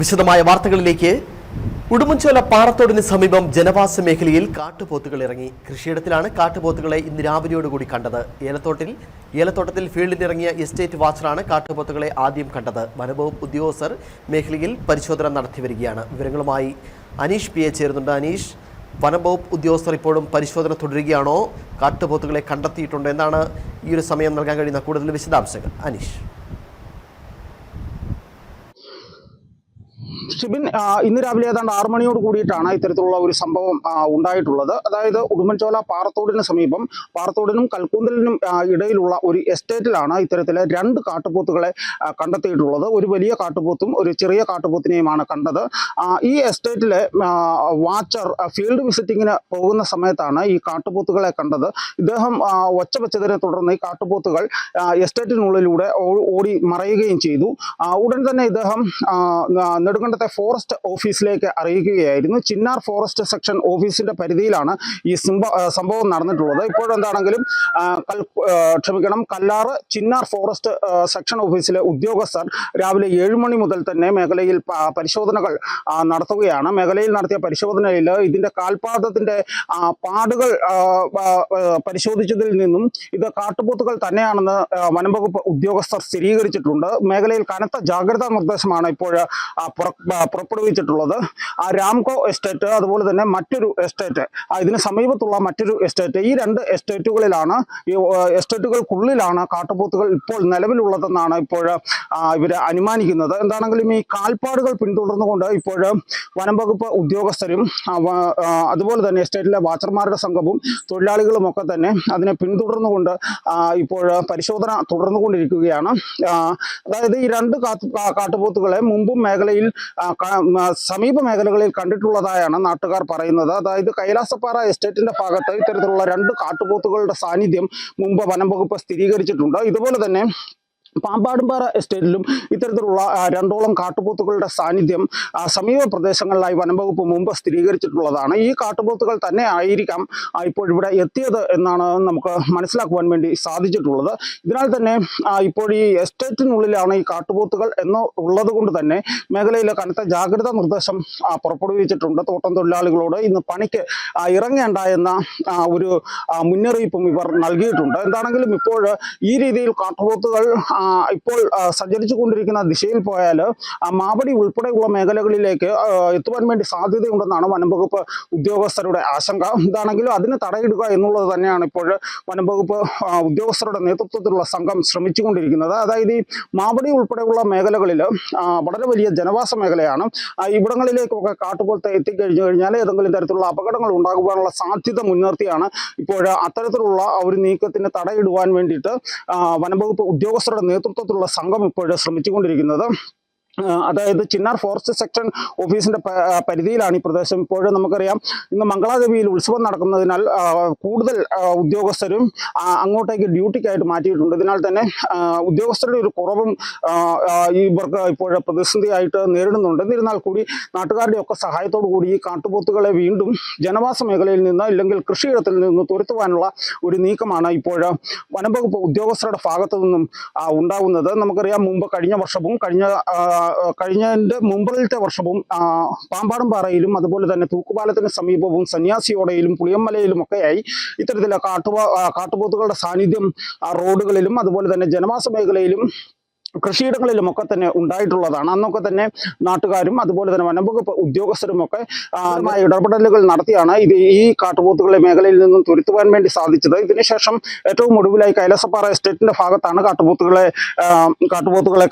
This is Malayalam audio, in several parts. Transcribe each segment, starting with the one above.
വിശദമായ വാർത്തകളിലേക്ക്. ഉടുമ്പൻചോല പാറത്തോടിന് സമീപം ജനവാസ മേഖലയിൽ കാട്ടുപോത്തുകൾ ഇറങ്ങി. കൃഷിയിടത്തിലാണ് കാട്ടുപോത്തുകളെ ഇന്ന് രാവിലെയോടുകൂടി കണ്ടത്. ഏലത്തോട്ടത്തിൽ ഫീൽഡിലിറങ്ങിയ എസ്റ്റേറ്റ് വാച്ചറാണ് കാട്ടുപോത്തുകളെ ആദ്യം കണ്ടത്. വനംവകുപ്പ് ഉദ്യോഗസ്ഥർ മേഖലയിൽ പരിശോധന നടത്തി വരികയാണ്. വിവരങ്ങളുമായി അനീഷ് പി എ ചേരുന്നുണ്ട്. അനീഷ്, വനംവകുപ്പ് ഉദ്യോഗസ്ഥർ ഇപ്പോഴും പരിശോധന തുടരുകയാണോ? കാട്ടുപോത്തുകളെ കണ്ടെത്തിയിട്ടുണ്ടോ? എന്താണ് ഈ ഒരു സമയം നൽകാൻ കഴിയുന്ന കൂടുതൽ വിശദാംശങ്ങൾ? അനീഷ്. ഷിബിൻ, ഇന്ന് രാവിലെ ഏതാണ്ട് 6 മണിയോട് കൂടിയിട്ടാണ് ഇത്തരത്തിലുള്ള ഒരു സംഭവം ഉണ്ടായിട്ടുള്ളത്. അതായത് ഉടുമ്പൻചോല പാറത്തോടിന് സമീപം, പാറത്തോടിനും കൽക്കൂന്തലിനും ഇടയിലുള്ള ഒരു എസ്റ്റേറ്റിലാണ് ഇത്തരത്തിലെ 2 കാട്ടുപോത്തുകളെ കണ്ടെത്തിയിട്ടുള്ളത്. ഒരു വലിയ കാട്ടുപോത്തും ഒരു ചെറിയ കാട്ടുപോത്തിനെയുമാണ് കണ്ടത്. ഈ എസ്റ്റേറ്റിലെ വാച്ചർ ഫീൽഡ് വിസിറ്റിങ്ങിന് പോകുന്ന സമയത്താണ് ഈ കാട്ടുപോത്തുകളെ കണ്ടത്. ഇദ്ദേഹം ഒച്ച വെച്ചതിനെ തുടർന്ന് ഈ കാട്ടുപോത്തുകൾ എസ്റ്റേറ്റിനുള്ളിലൂടെ ഓടി മറയുകയും ചെയ്തു. ഉടൻ തന്നെ ഇദ്ദേഹം നെടുങ്കണ്ടത്തെ ഫോറസ്റ്റ് ഓഫീസിലേക്ക് അറിയിക്കുകയായിരുന്നു. ചിന്നാർ ഫോറസ്റ്റ് സെക്ഷൻ ഓഫീസിന്റെ പരിധിയിലാണ് ഈ സംഭവം നടന്നിട്ടുള്ളത്. ഇപ്പോഴെന്താണെങ്കിലും കല്ലാറ് ചിന്നാർ ഫോറസ്റ്റ് സെക്ഷൻ ഓഫീസിലെ ഉദ്യോഗസ്ഥർ രാവിലെ 7 മണി മുതൽ തന്നെ മേഖലയിൽ പരിശോധനകൾ നടത്തുകയാണ്. മേഖലയിൽ നടത്തിയ പരിശോധനയിൽ ഇതിന്റെ കാൽപാദത്തിന്റെ പാടുകൾ പരിശോധിച്ചതിൽ നിന്നും ഇത് കാട്ടുപോത്തുകൾ തന്നെയാണെന്ന് വനംവകുപ്പ് ഉദ്യോഗസ്ഥർ സ്ഥിരീകരിച്ചിട്ടുണ്ട്. മേഖലയിൽ കനത്ത ജാഗ്രതാ നിർദ്ദേശമാണ് ഇപ്പോൾ പുറപ്പെടുവിച്ചിട്ടുള്ളത്. രാംകോ എസ്റ്റേറ്റ്, അതുപോലെ തന്നെ മറ്റൊരു എസ്റ്റേറ്റ്, ഇതിന് സമീപത്തുള്ള മറ്റൊരു എസ്റ്റേറ്റ്, ഈ 2 എസ്റ്റേറ്റുകളിലാണ്, ഈ എസ്റ്റേറ്റുകൾക്കുള്ളിലാണ് കാട്ടുപോത്തുകൾ ഇപ്പോൾ നിലവിലുള്ളതെന്നാണ് ഇപ്പോൾ ഇവർ അനുമാനിക്കുന്നത്. എന്താണെങ്കിലും ഈ കാൽപ്പാടുകൾ പിന്തുടർന്നുകൊണ്ട് ഇപ്പോൾ വനംവകുപ്പ് ഉദ്യോഗസ്ഥരും അതുപോലെ തന്നെ എസ്റ്റേറ്റിലെ വാച്ചർമാരുടെ സംഘവും തൊഴിലാളികളും ഒക്കെ തന്നെ അതിനെ പിന്തുടർന്നുകൊണ്ട് ഇപ്പോൾ പരിശോധന തുടർന്നുകൊണ്ടിരിക്കുകയാണ്. അതായത് ഈ 2 കാട്ടുപോത്തുകളെ മുമ്പും മേഖലയിൽ സമീപ മേഖലകളിൽ കണ്ടിട്ടുള്ളതായാണ് നാട്ടുകാർ പറയുന്നത്. അതായത് കൈലാസപ്പാറ എസ്റ്റേറ്റിന്റെ ഭാഗത്ത് ഇത്തരത്തിലുള്ള 2 കാട്ടുപോത്തുകളുടെ സാന്നിധ്യം മുമ്പ് വനംവകുപ്പ് സ്ഥിരീകരിച്ചിട്ടുണ്ട്. ഇതുപോലെ തന്നെ പാമ്പാടുംപാറ എസ്റ്റേറ്റിലും ഇത്തരത്തിലുള്ള 2ഓളം കാട്ടുപോത്തുകളുടെ സാന്നിധ്യം സമീപ പ്രദേശങ്ങളിലായി വനംവകുപ്പ് മുമ്പ് സ്ഥിരീകരിച്ചിട്ടുള്ളതാണ്. ഈ കാട്ടുപോത്തുകൾ തന്നെ ആയിരിക്കാം ഇപ്പോൾ ഇവിടെ എത്തിയത് എന്നാണ് നമുക്ക് മനസ്സിലാക്കുവാൻ വേണ്ടി സാധിച്ചിട്ടുള്ളത്. ഇതിനാൽ തന്നെ ഇപ്പോൾ ഈ എസ്റ്റേറ്റിനുള്ളിലാണ് ഈ കാട്ടുപോത്തുകൾ എന്നുള്ളത് കൊണ്ട് തന്നെ മേഖലയിലെ കനത്ത ജാഗ്രതാ നിർദ്ദേശം പുറപ്പെടുവിച്ചിട്ടുണ്ട്. തോട്ടം തൊഴിലാളികളോട് ഇന്ന് പണിക്ക് ഇറങ്ങേണ്ട എന്ന ഒരു മുന്നറിയിപ്പും ഇവർ നൽകിയിട്ടുണ്ട്. എന്താണെങ്കിലും ഇപ്പോൾ ഈ രീതിയിൽ കാട്ടുപോത്തുകൾ ഇപ്പോൾ സഞ്ചരിച്ചു കൊണ്ടിരിക്കുന്ന ദിശയിൽ പോയാൽ മാവടി ഉൾപ്പെടെയുള്ള മേഖലകളിലേക്ക് എത്തുവാൻ വേണ്ടി സാധ്യതയുണ്ടെന്നാണ് വനംവകുപ്പ് ഉദ്യോഗസ്ഥരുടെ ആശങ്ക. ഇതാണെങ്കിലും അതിന് തടയിടുക എന്നുള്ളത് തന്നെയാണ് ഇപ്പോൾ വനംവകുപ്പ് ഉദ്യോഗസ്ഥരുടെ നേതൃത്വത്തിലുള്ള സംഘം ശ്രമിച്ചുകൊണ്ടിരിക്കുന്നത്. അതായത് ഈ മാവടി ഉൾപ്പെടെയുള്ള മേഖലകളിൽ വളരെ വലിയ ജനവാസ മേഖലയാണ്. ഇവിടങ്ങളിലേക്കൊക്കെ കാട്ടുപോത്ത് എത്തിക്കഴിഞ്ഞു കഴിഞ്ഞാൽ ഏതെങ്കിലും തരത്തിലുള്ള അപകടങ്ങൾ ഉണ്ടാകുവാനുള്ള സാധ്യത മുൻനിർത്തിയാണ് ഇപ്പോൾ അത്തരത്തിലുള്ള ഒരു നീക്കത്തിന് തടയിടുവാൻ വേണ്ടിയിട്ട് വനംവകുപ്പ് ഉദ്യോഗസ്ഥരുടെ നേതൃത്വത്തിലുള്ള സംഘം ഇപ്പോൾ ശ്രമിച്ചുകൊണ്ടിരിക്കുന്നത്. അതായത് ചിന്നാർ ഫോറസ്റ്റ് സെക്ഷൻ ഓഫീസിന്റെ പരിധിയിലാണ് ഈ പ്രദേശം. ഇപ്പോഴും നമുക്കറിയാം, ഇന്ന് മംഗളാദേവിയിൽ ഉത്സവം നടക്കുന്നതിനാൽ കൂടുതൽ ഉദ്യോഗസ്ഥരും അങ്ങോട്ടേക്ക് ഡ്യൂട്ടിക്കായിട്ട് മാറ്റിയിട്ടുണ്ട്. ഇതിനാൽ തന്നെ ഉദ്യോഗസ്ഥരുടെ ഒരു കുറവും ഇവർക്ക് ഇപ്പോൾ പ്രതിസന്ധിയായിട്ട് നേരിടുന്നുണ്ട്. എന്നിരുന്നാൽ കൂടി നാട്ടുകാരുടെ ഒക്കെ സഹായത്തോടു കൂടി ഈ കാട്ടുപോത്തുകളെ വീണ്ടും ജനവാസ മേഖലയിൽ നിന്ന്, ഇല്ലെങ്കിൽ കൃഷിയിടത്തിൽ നിന്ന് തുരത്തുവാനുള്ള ഒരു നീക്കമാണ് ഇപ്പോൾ വനംവകുപ്പ് ഉദ്യോഗസ്ഥരുടെ ഭാഗത്തു നിന്നും ഉണ്ടാകുന്നത്. നമുക്കറിയാം, മുമ്പ് കഴിഞ്ഞ വർഷവും കഴിഞ്ഞതിൻ്റെ മുമ്പിലത്തെ വർഷവും പാമ്പാടുംപാറയിലും അതുപോലെ തന്നെ തൂക്കുപാലത്തിന് സമീപവും സന്യാസിയോടയിലും പുളിയമ്മലയിലും ഒക്കെയായി ഇത്തരത്തിലെ കാട്ടുപോത്തുകളുടെ സാന്നിധ്യം റോഡുകളിലും അതുപോലെ തന്നെ ജനവാസ മേഖലയിലും കൃഷിയിടങ്ങളിലും ഒക്കെ തന്നെ ഉണ്ടായിട്ടുള്ളതാണ്. അന്നൊക്കെ തന്നെ നാട്ടുകാരും അതുപോലെ തന്നെ വനംവകുപ്പ് ഉദ്യോഗസ്ഥരും ഒക്കെ ഇടപെടലുകൾ നടത്തിയാണ് ഈ കാട്ടുപോത്തുകളെ മേഖലയിൽ നിന്നും തുരത്തുവാൻ വേണ്ടി സാധിച്ചത്. ഇതിനുശേഷം ഏറ്റവും ഒടുവിലായി കൈലാസപ്പാറ എസ്റ്റേറ്റിന്റെ ഭാഗത്താണ് കാട്ടുപോത്തുകളെ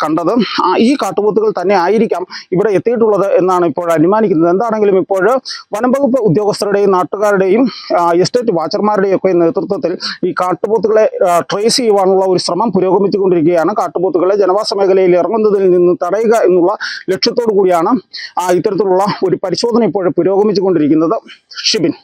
കണ്ടത്. ഈ കാട്ടുപോത്തുകൾ തന്നെ ആയിരിക്കാം ഇവിടെ എത്തിയിട്ടുള്ളത് എന്നാണ് ഇപ്പോൾ അനുമാനിക്കുന്നത്. എന്താണെങ്കിലും ഇപ്പോൾ വനംവകുപ്പ് ഉദ്യോഗസ്ഥരുടെയും നാട്ടുകാരുടെയും എസ്റ്റേറ്റ് വാച്ചർമാരുടെയും ഒക്കെ നേതൃത്വത്തിൽ ഈ കാട്ടുപോത്തുകളെ ട്രേസ് ചെയ്യുവാനുള്ള ഒരു ശ്രമം പുരോഗമിച്ചുകൊണ്ടിരിക്കുകയാണ്. കാട്ടുപോത്തുകളെ ജനവാസ മേഖലയിൽ ഇറങ്ങുന്നതിൽ നിന്ന് തടയുക എന്നുള്ള ലക്ഷ്യത്തോടു കൂടിയാണ് ഇത്തരത്തിലുള്ള ഒരു പരിശോധന ഇപ്പോൾ പുരോഗമിച്ചുകൊണ്ടിരിക്കുന്നത്. ഷിബിൻ.